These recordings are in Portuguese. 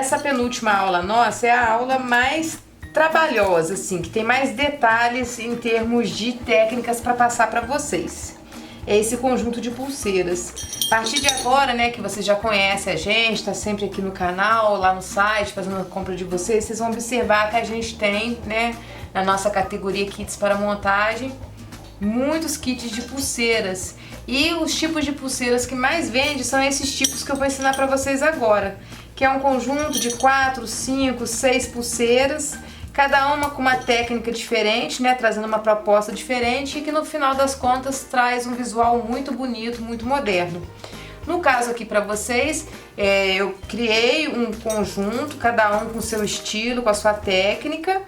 essa penúltima aula nossa é a aula mais trabalhosa, assim, que tem mais detalhes em termos de técnicas para passar para vocês. É esse conjunto de pulseiras. A partir de agora, né, que vocês já conhecem a gente, tá sempre aqui no canal, lá no site, fazendo a compra de vocês, vocês vão observar que a gente tem, né, na nossa categoria Kits para Montagem, muitos kits de pulseiras. E os tipos de pulseiras que mais vende são esses tipos que eu vou ensinar para vocês agora, que é um conjunto de 4, 5, 6 pulseiras, cada uma com uma técnica diferente, né, trazendo uma proposta diferente e que no final das contas traz um visual muito bonito, muito moderno. No caso aqui para vocês, eu criei um conjunto, cada um com seu estilo, com a sua técnica,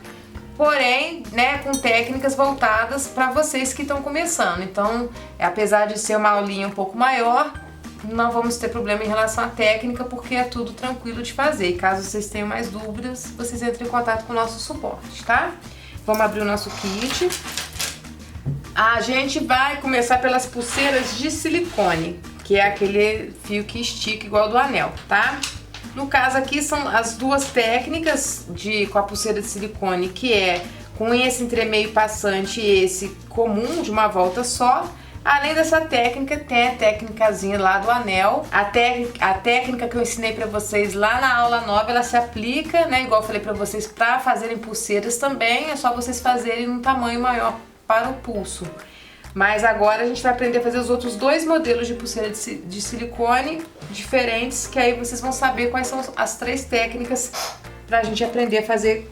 porém, né, com técnicas voltadas para vocês que estão começando. Então, apesar de ser uma aulinha um pouco maior, não vamos ter problema em relação à técnica, porque é tudo tranquilo de fazer. E caso vocês tenham mais dúvidas, vocês entrem em contato com o nosso suporte, tá? Vamos abrir o nosso kit. A gente vai começar pelas pulseiras de silicone, que é aquele fio que estica igual do anel, tá? No caso aqui são as duas técnicas com a pulseira de silicone, que é com esse entremeio passante e esse comum de uma volta só. Além dessa técnica, tem a técnicazinha lá do anel. A técnica que eu ensinei pra vocês lá na aula 9, ela se aplica, né, igual eu falei pra vocês, pra fazerem pulseiras também. É só vocês fazerem um tamanho maior para o pulso. Mas agora a gente vai aprender a fazer os outros dois modelos de pulseira de silicone diferentes, que aí vocês vão saber quais são as 3 técnicas pra gente aprender a fazer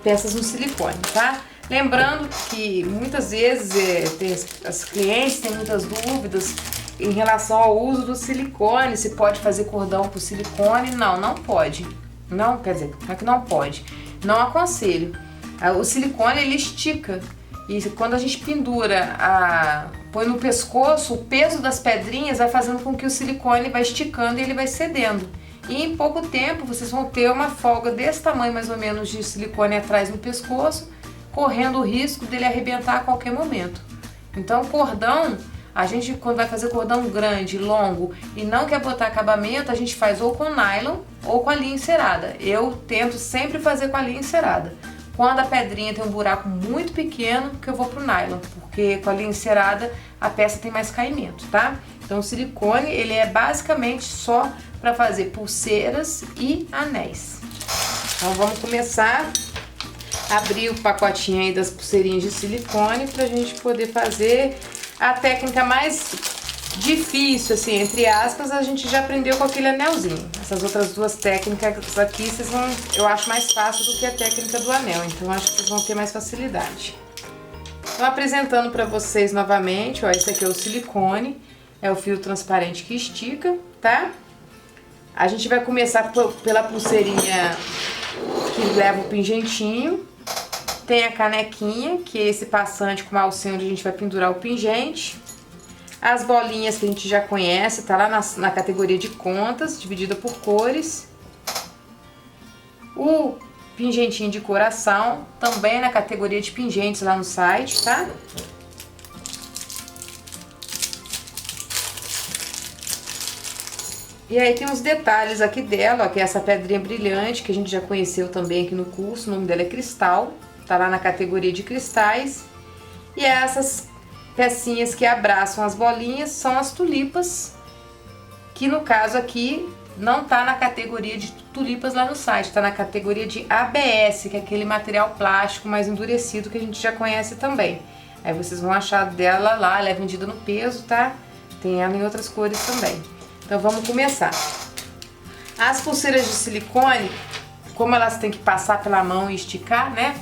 peças no silicone, tá? Lembrando que muitas vezes as clientes têm muitas dúvidas em relação ao uso do silicone, se pode fazer cordão com silicone. Não, não pode. Não, quer dizer, não é que não pode. Não aconselho. O silicone, ele estica. E quando a gente pendura, põe no pescoço, o peso das pedrinhas vai fazendo com que o silicone vai esticando e ele vai cedendo. E em pouco tempo vocês vão ter uma folga desse tamanho mais ou menos de silicone atrás no pescoço, correndo o risco dele arrebentar a qualquer momento. Então cordão, a gente quando vai fazer cordão grande, longo e não quer botar acabamento, a gente faz ou com nylon ou com a linha encerada. Eu tento sempre fazer com a linha encerada. Quando a pedrinha tem um buraco muito pequeno, que eu vou pro nylon, porque com a linha encerada a peça tem mais caimento, tá? Então o silicone, ele é basicamente só para fazer pulseiras e anéis. Então vamos começar a abrir o pacotinho aí das pulseirinhas de silicone pra gente poder fazer a técnica mais difícil, assim, entre aspas. A gente já aprendeu com aquele anelzinho. Essas outras duas técnicas aqui, eu acho mais fácil do que a técnica do anel, então acho que vocês vão ter mais facilidade. Então, apresentando pra vocês novamente, ó, esse aqui é o silicone, é o fio transparente que estica, tá? A gente vai começar pela pulseirinha que leva o pingentinho. Tem a canequinha, que é esse passante com alcinha onde a gente vai pendurar o pingente. As bolinhas que a gente já conhece, tá lá na categoria de contas, dividida por cores. O pingentinho de coração, também na categoria de pingentes lá no site, tá? E aí tem os detalhes aqui dela, ó, que é essa pedrinha brilhante, que a gente já conheceu também aqui no curso, o nome dela é Cristal, tá lá na categoria de cristais. E essas pecinhas que abraçam as bolinhas são as tulipas, que no caso aqui não tá na categoria de tulipas lá no site, tá na categoria de ABS, que é aquele material plástico mais endurecido que a gente já conhece também. Aí vocês vão achar dela lá, ela é vendida no peso, tá? Tem ela em outras cores também. Então vamos começar. As pulseiras de silicone, como elas têm que passar pela mão e esticar, né?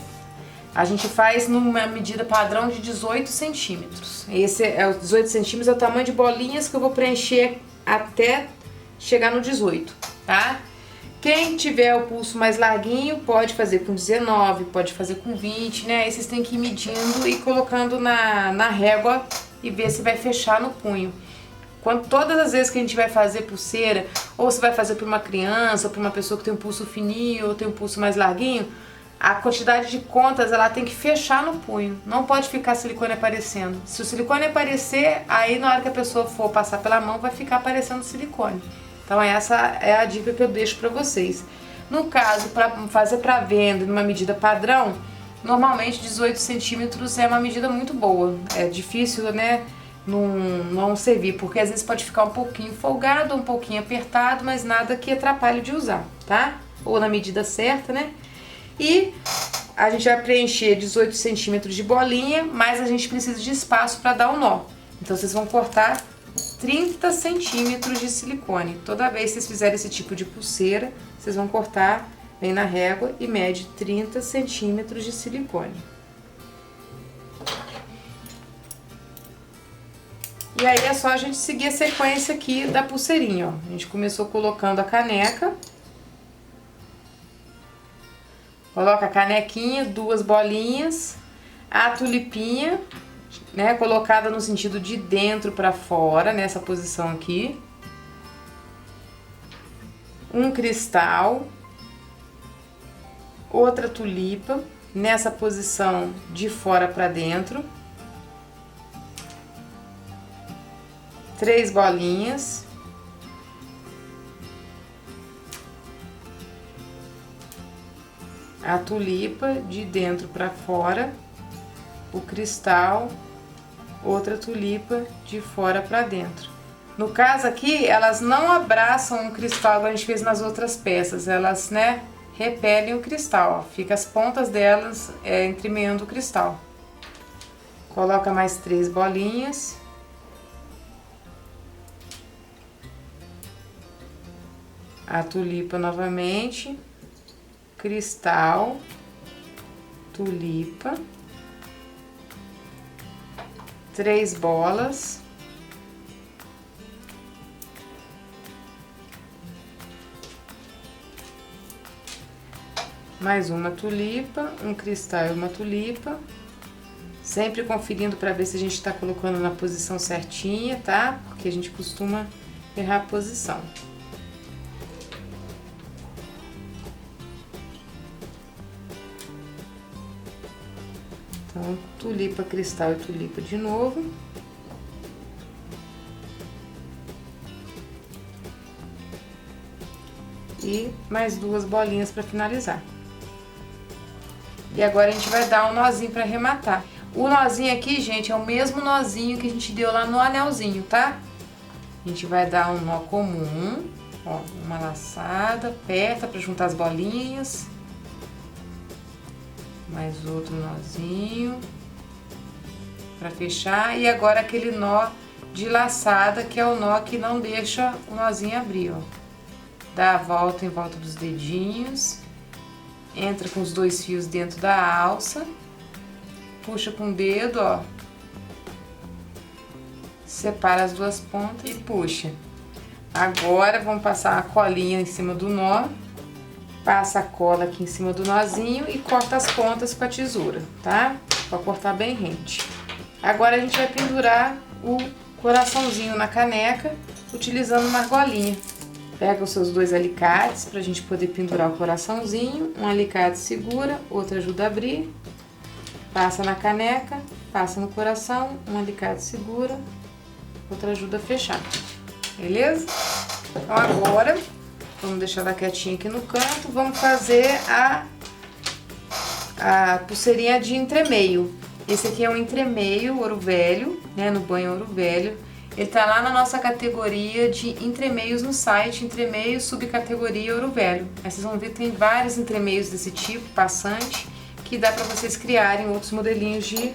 A gente faz numa medida padrão de 18 centímetros. Esse é os 18 centímetros, é o tamanho de bolinhas que eu vou preencher até chegar no 18, tá? Quem tiver o pulso mais larguinho pode fazer com 19, pode fazer com 20, né? Aí vocês têm que ir medindo e colocando na régua e ver se vai fechar no punho. Todas as vezes que a gente vai fazer pulseira, ou se vai fazer para uma criança, ou para uma pessoa que tem um pulso fininho, ou tem um pulso mais larguinho, a quantidade de contas ela tem que fechar no punho, não pode ficar silicone aparecendo. Se o silicone aparecer, aí na hora que a pessoa for passar pela mão vai ficar aparecendo silicone. Então essa é a dica que eu deixo para vocês. No caso, para fazer para venda numa medida padrão, normalmente 18 centímetros é uma medida muito boa. É difícil, né, não servir, porque às vezes pode ficar um pouquinho folgado, um pouquinho apertado, mas nada que atrapalhe de usar, tá? Ou na medida certa, né? E a gente vai preencher 18 centímetros de bolinha, mas a gente precisa de espaço para dar o nó. Então vocês vão cortar 30 centímetros de silicone. Toda vez que vocês fizerem esse tipo de pulseira, vocês vão cortar, vem na régua e mede 30 centímetros de silicone. E aí é só a gente seguir a sequência aqui da pulseirinha, ó. A gente começou colocando a caneca. Coloca a canequinha, 2 bolinhas, a tulipinha, né, colocada no sentido de dentro para fora, nessa posição aqui. Um cristal, outra tulipa, nessa posição de fora para dentro. 3 bolinhas. A tulipa de dentro para fora, o cristal, outra tulipa de fora para dentro. No caso aqui, elas não abraçam o cristal que a gente fez nas outras peças, elas, né, repelem o cristal, ó. Fica as pontas delas entremeando o cristal. Coloca mais 3 bolinhas. A tulipa novamente. Cristal, tulipa, 3 bolas, mais uma tulipa, um cristal e uma tulipa, sempre conferindo para ver se a gente está colocando na posição certinha, tá? Porque a gente costuma errar a posição. Então, tulipa, cristal e tulipa de novo. E mais 2 bolinhas para finalizar. E agora a gente vai dar um nozinho para arrematar. O nozinho aqui, gente, é o mesmo nozinho que a gente deu lá no anelzinho, tá? A gente vai dar um nó comum, ó, uma laçada, aperta para juntar as bolinhas. Mais outro nozinho para fechar, e agora aquele nó de laçada, que é o nó que não deixa o nozinho abrir, ó. Dá a volta em volta dos dedinhos, entra com os 2 fios dentro da alça, puxa com o dedo, ó, separa as 2 pontas e puxa. Agora vamos passar a colinha em cima do nó. Passa a cola aqui em cima do nozinho e corta as pontas com a tesoura, tá? Pra cortar bem rente. Agora a gente vai pendurar o coraçãozinho na caneca, utilizando uma argolinha. Pega os seus 2 alicates pra gente poder pendurar o coraçãozinho. Um alicate segura, outro ajuda a abrir. Passa na caneca, passa no coração, um alicate segura, outro ajuda a fechar. Beleza? Então agora... vamos deixar ela quietinha aqui no canto. Vamos fazer a pulseirinha de entremeio. Esse aqui é um entremeio ouro velho, né? No banho ouro velho. Ele tá lá na nossa categoria de entremeios no site, entremeio subcategoria ouro velho. Aí vocês vão ver que tem vários entremeios desse tipo, passante, que dá pra vocês criarem outros modelinhos de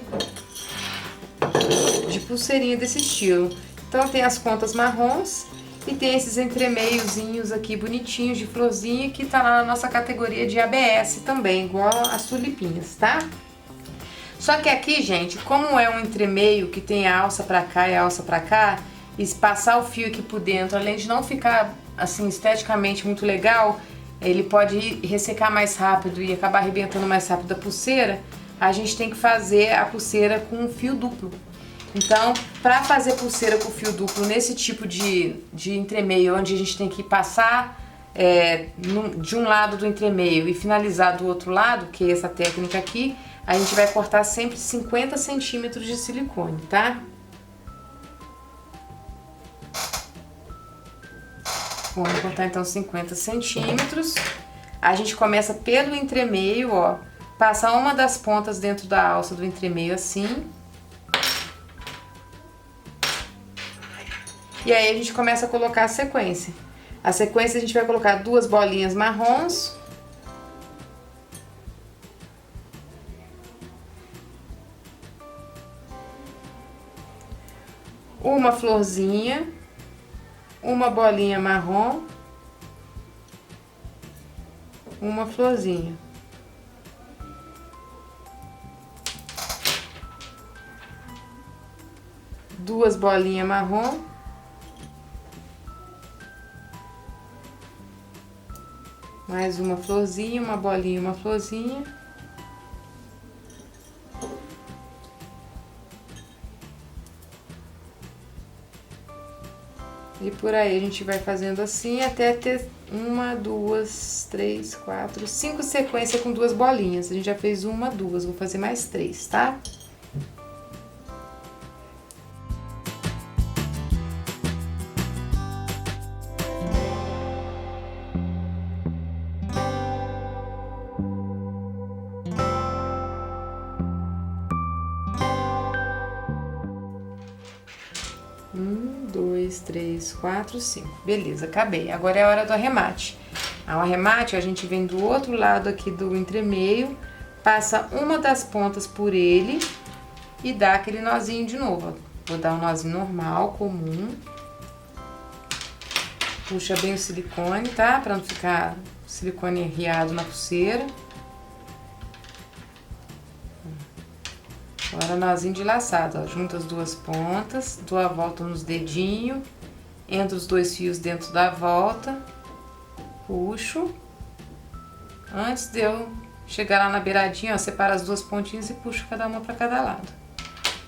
pulseirinha desse estilo. Então tem as pontas marrons. E tem esses entremeiozinhos aqui bonitinhos de florzinha que tá lá na nossa categoria de ABS também, igual as tulipinhas, tá? Só que aqui, gente, como é um entremeio que tem a alça pra cá e a alça pra cá, e passar o fio aqui por dentro, além de não ficar, assim, esteticamente muito legal, ele pode ressecar mais rápido e acabar arrebentando mais rápido a pulseira, a gente tem que fazer a pulseira com fio duplo. Então, para fazer pulseira com fio duplo nesse tipo de entremeio, onde a gente tem que passar de um lado do entremeio e finalizar do outro lado, que é essa técnica aqui, a gente vai cortar sempre 50 centímetros de silicone, tá? Vamos cortar então 50 centímetros. A gente começa pelo entremeio, ó. Passa uma das pontas dentro da alça do entremeio assim. E aí a gente começa a colocar a sequência. A sequência a gente vai colocar 2 bolinhas marrons. Uma florzinha. Uma bolinha marrom. Uma florzinha. Duas bolinhas marrom. Mais uma florzinha, uma bolinha, uma florzinha. E por aí a gente vai fazendo assim até ter 1, 2, 3, 4, 5 sequências com 2 bolinhas. A gente já fez 1, 2, vou fazer mais 3, tá? Dois, 3, 4, 5. Beleza, acabei. Agora é a hora do arremate. Ao arremate, a gente vem do outro lado aqui do entremeio, passa uma das pontas por ele e dá aquele nozinho de novo. Vou dar um nozinho normal, comum. Puxa bem o silicone, tá? Pra não ficar o silicone riado na pulseira. Agora nozinho de laçado, ó. Junta as 2 pontas, dou a volta nos dedinhos, entro os 2 fios dentro da volta, puxo. Antes de eu chegar lá na beiradinha, ó, separo as 2 pontinhas e puxo cada uma para cada lado.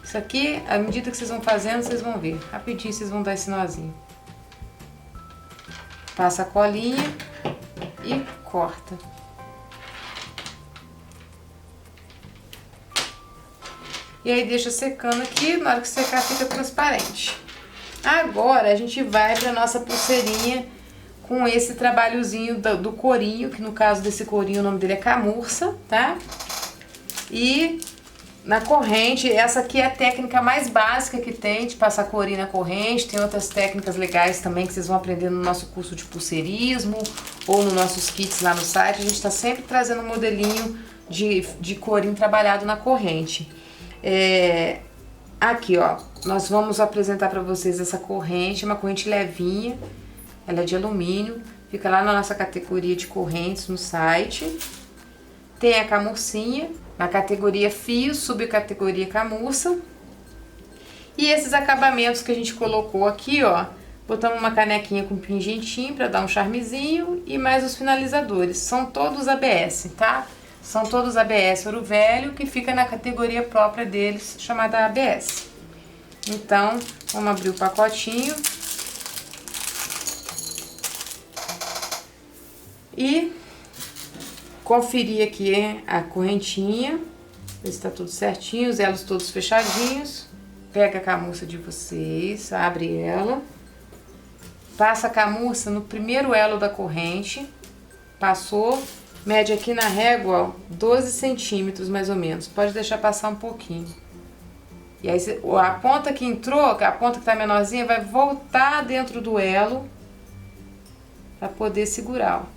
Isso aqui, à medida que vocês vão fazendo, vocês vão ver. Rapidinho vocês vão dar esse nozinho. Passa a colinha e corta. E aí deixa secando aqui, na hora que secar fica transparente. Agora a gente vai para nossa pulseirinha com esse trabalhozinho do corinho, que no caso desse corinho o nome dele é camurça, tá? E na corrente, essa aqui é a técnica mais básica que tem de passar corinho na corrente. Tem outras técnicas legais também que vocês vão aprender no nosso curso de pulseirismo ou nos nossos kits lá no site. A gente tá sempre trazendo um modelinho de corinho trabalhado na corrente. Aqui, ó, nós vamos apresentar para vocês essa corrente, uma corrente levinha, ela é de alumínio, fica lá na nossa categoria de correntes no site. Tem a camurcinha, na categoria fios, subcategoria camurça. E esses acabamentos que a gente colocou aqui, ó, botamos uma canequinha com pingentinho para dar um charmezinho e mais os finalizadores, são todos ABS, tá? São todos ABS Ouro Velho, que fica na categoria própria deles, chamada ABS. Então, vamos abrir o pacotinho. E conferir aqui a correntinha, ver se tá tudo certinho, os elos todos fechadinhos. Pega a camurça de vocês, abre ela. Passa a camurça no primeiro elo da corrente. Passou. Mede aqui na régua, ó, 12 centímetros mais ou menos. Pode deixar passar um pouquinho. E aí a ponta que entrou, a ponta que tá menorzinha, vai voltar dentro do elo para poder segurar,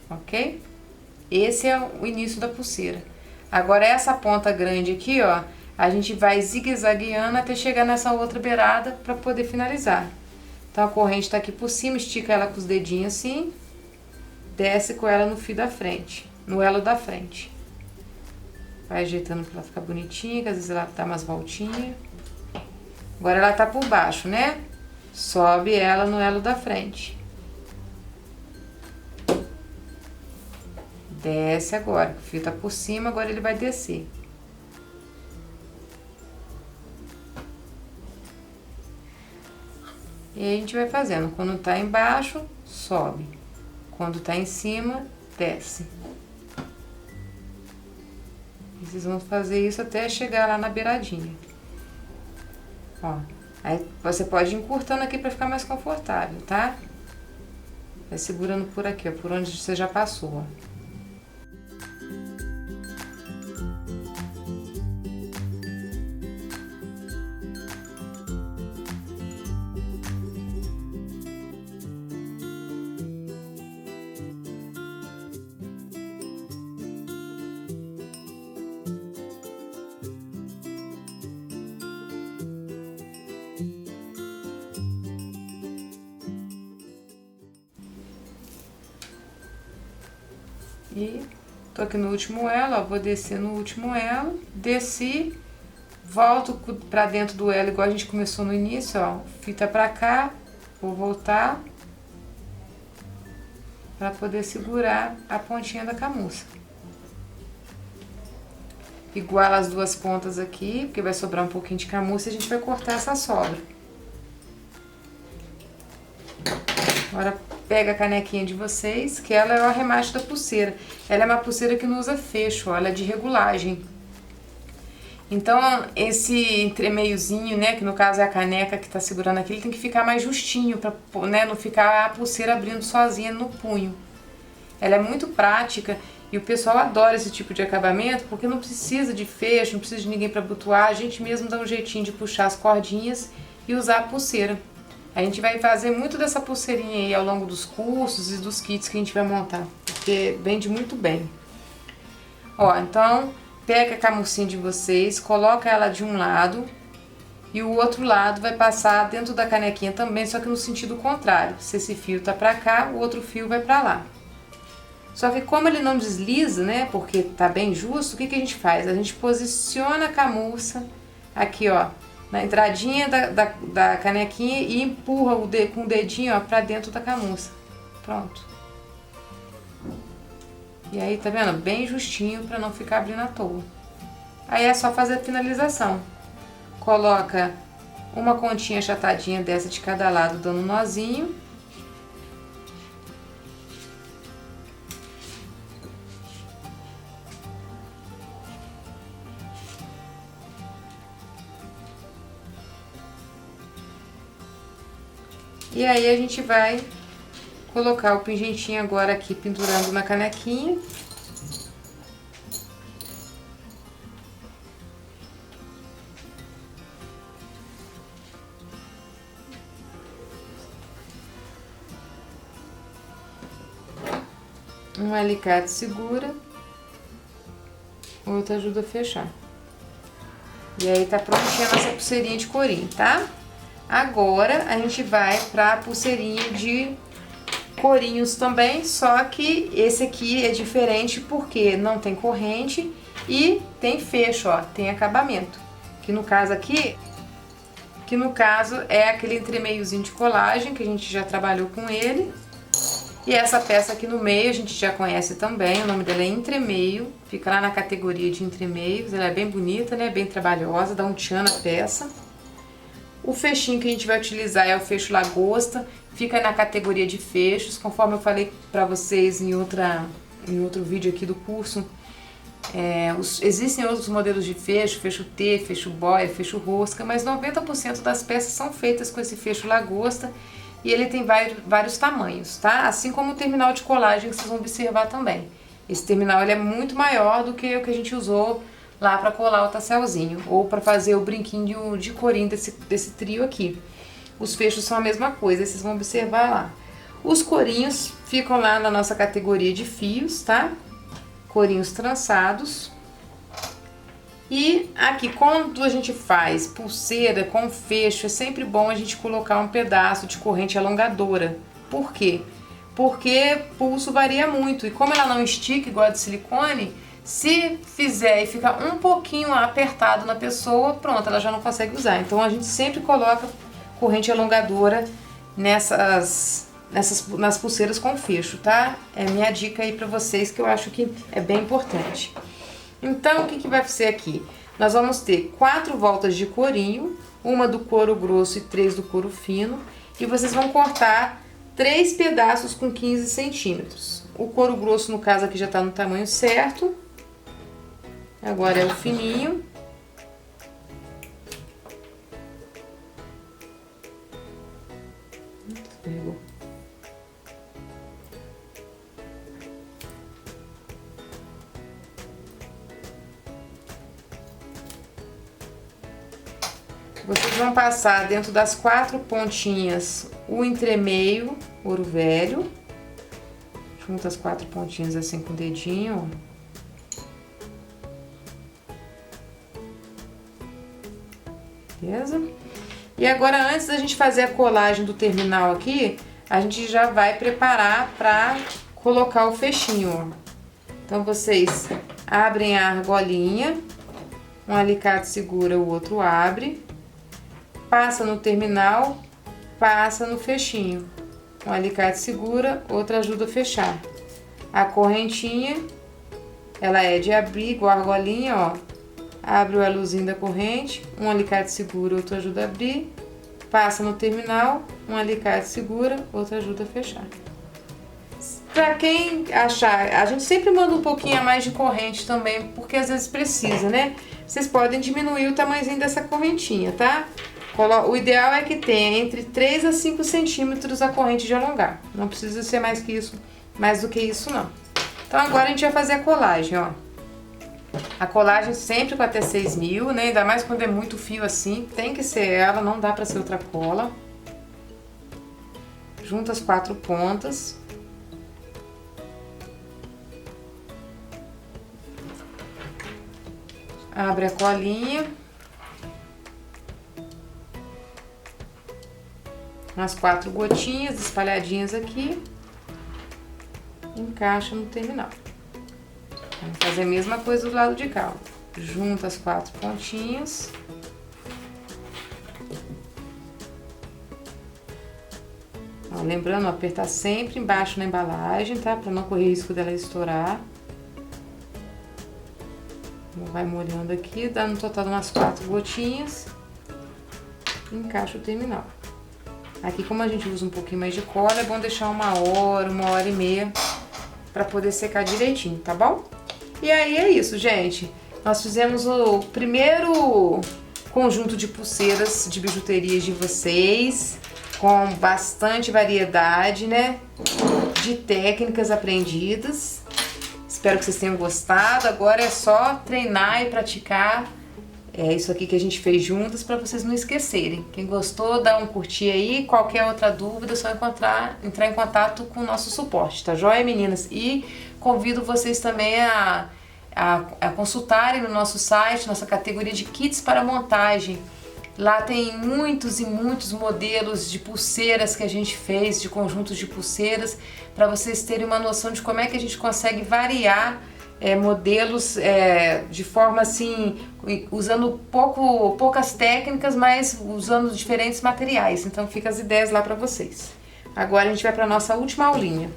ó. Ok? Esse é o início da pulseira. Agora essa ponta grande aqui, ó, a gente vai zigue-zagueando até chegar nessa outra beirada para poder finalizar. Então a corrente tá aqui por cima, estica ela com os dedinhos assim, desce com ela no fio da frente, no elo da frente. Vai ajeitando pra ela ficar bonitinha, que às vezes ela dá umas voltinhas. Agora ela tá por baixo, né? Sobe ela no elo da frente. Desce agora, o fio tá por cima, agora ele vai descer. E aí a gente vai fazendo, quando tá embaixo, sobe. Quando tá em cima, desce. E vocês vão fazer isso até chegar lá na beiradinha. Ó, aí você pode ir encurtando aqui pra ficar mais confortável, tá? Vai segurando por aqui, ó, por onde você já passou, ó. E tô aqui no último elo, ó, vou descer no último elo, desci, volto pra dentro do elo igual a gente começou no início, ó, fita pra cá, vou voltar pra poder segurar a pontinha da camurça. Iguala as duas pontas aqui, porque vai sobrar um pouquinho de camurça e a gente vai cortar essa sobra. Agora pega a canequinha de vocês, que ela é o arremate da pulseira. Ela é uma pulseira que não usa fecho, ó, ela é de regulagem. Então, esse entremeiozinho, né, que no caso é a caneca que tá segurando aqui, ele tem que ficar mais justinho, pra, né, não ficar a pulseira abrindo sozinha no punho. Ela é muito prática e o pessoal adora esse tipo de acabamento, porque não precisa de fecho, não precisa de ninguém para abotoar, a gente mesmo dá um jeitinho de puxar as cordinhas e usar a pulseira. A gente vai fazer muito dessa pulseirinha aí ao longo dos cursos e dos kits que a gente vai montar, porque vende muito bem. Ó, então, pega a camurcinha de vocês, coloca ela de um lado e o outro lado vai passar dentro da canequinha também, só que no sentido contrário. Se esse fio tá pra cá, o outro fio vai pra lá. Só que como ele não desliza, né, porque tá bem justo, o que que a gente faz? A gente posiciona a camurça aqui, ó, na entradinha da canequinha e empurra com o dedinho, ó, pra dentro da camurça. Pronto. E aí, tá vendo? Bem justinho pra não ficar abrindo à toa. Aí é só fazer a finalização. Coloca uma continha achatadinha dessa de cada lado, dando um nozinho. E aí a gente vai colocar o pingentinho agora aqui pendurando na canequinha. Um alicate segura, o outro ajuda a fechar. E aí tá prontinha a nossa pulseirinha de corinho, tá? Agora a gente vai pra pulseirinha de corinhos também, só que esse aqui é diferente porque não tem corrente e tem fecho, ó, tem acabamento. Que no caso aqui, é aquele entremeiozinho de colagem que a gente já trabalhou com ele. E essa peça aqui no meio a gente já conhece também, o nome dela é entremeio, fica lá na categoria de entremeios, ela é bem bonita, né, bem trabalhosa, dá um tchan na peça. O fechinho que a gente vai utilizar é o fecho lagosta, fica na categoria de fechos, conforme eu falei pra vocês em outro vídeo aqui do curso. Existem outros modelos de fecho, fecho T, fecho boia, fecho rosca, mas 90% das peças são feitas com esse fecho lagosta e ele tem vários tamanhos, tá? Assim como o terminal de colagem que vocês vão observar também. Esse terminal ele é muito maior do que o que a gente usou lá para colar o tasselzinho ou para fazer o brinquinho de corinho desse trio aqui. Os fechos são a mesma coisa, vocês vão observar lá. Os corinhos ficam lá na nossa categoria de fios, tá? Corinhos trançados. E aqui, quando a gente faz pulseira com fecho, é sempre bom a gente colocar um pedaço de corrente alongadora. Por quê? Porque pulso varia muito e como ela não estica igual a de silicone, se fizer e ficar um pouquinho apertado na pessoa, pronto, ela já não consegue usar. Então a gente sempre coloca corrente alongadora nas pulseiras com fecho, tá? É minha dica aí pra vocês que eu acho que é bem importante. Então o que vai ser aqui? Nós vamos ter 4 voltas de corinho, uma do couro grosso e 3 do couro fino, e vocês vão cortar 3 pedaços com 15 centímetros. O couro grosso, no caso, aqui já tá no tamanho certo. Agora é o fininho. Vocês vão passar dentro das 4 pontinhas o entremeio, ouro velho. Junta as 4 pontinhas assim com o dedinho, ó. Beleza? E agora, antes da gente fazer a colagem do terminal aqui, a gente já vai preparar para colocar o fechinho, ó. Então, vocês abrem a argolinha, um alicate segura, o outro abre, passa no terminal, passa no fechinho. Um alicate segura, outro ajuda a fechar. A correntinha, ela é de abrir, igual a argolinha, ó. Abre o aluzinho da corrente, um alicate segura, outro ajuda a abrir, passa no terminal, um alicate segura, outro ajuda a fechar. Pra quem achar, a gente sempre manda um pouquinho a mais de corrente também, porque às vezes precisa, né? Vocês podem diminuir o tamanhozinho dessa correntinha, tá? O ideal é que tenha entre 3 a 5 centímetros a corrente de alongar. Não precisa ser mais que isso, mais do que isso não. Então agora a gente vai fazer a colagem, ó. A colagem sempre com a T6000, né? Ainda mais quando é muito fio assim, tem que ser ela, não dá pra ser outra cola. Junta as 4 pontas. Abre a colinha. Umas 4 gotinhas espalhadinhas aqui. Encaixa no terminal. Vamos fazer a mesma coisa do lado de cá, ó. Junta as 4 pontinhas. Ó, lembrando, apertar sempre embaixo na embalagem, tá? Pra não correr risco dela estourar. Vai molhando aqui, dá no total umas 4 gotinhas. Encaixa o terminal. Aqui, como a gente usa um pouquinho mais de cola, é bom deixar 1 hora e meia pra poder secar direitinho, tá bom? E aí é isso, gente. Nós fizemos o primeiro conjunto de pulseiras de bijuterias de vocês, com bastante variedade, né? De técnicas aprendidas. Espero que vocês tenham gostado. Agora é só treinar e praticar. É isso aqui que a gente fez juntas para vocês não esquecerem. Quem gostou, dá um curtir aí. Qualquer outra dúvida, é só entrar em contato com o nosso suporte, tá joia, meninas? E convido vocês também a consultarem no nosso site, nossa categoria de kits para montagem. Lá tem muitos e muitos modelos de pulseiras que a gente fez, de conjuntos de pulseiras, para vocês terem uma noção de como é que a gente consegue variar modelos de forma assim, usando poucas técnicas, mas usando diferentes materiais. Então fica as ideias lá para vocês. Agora a gente vai para nossa última aulinha.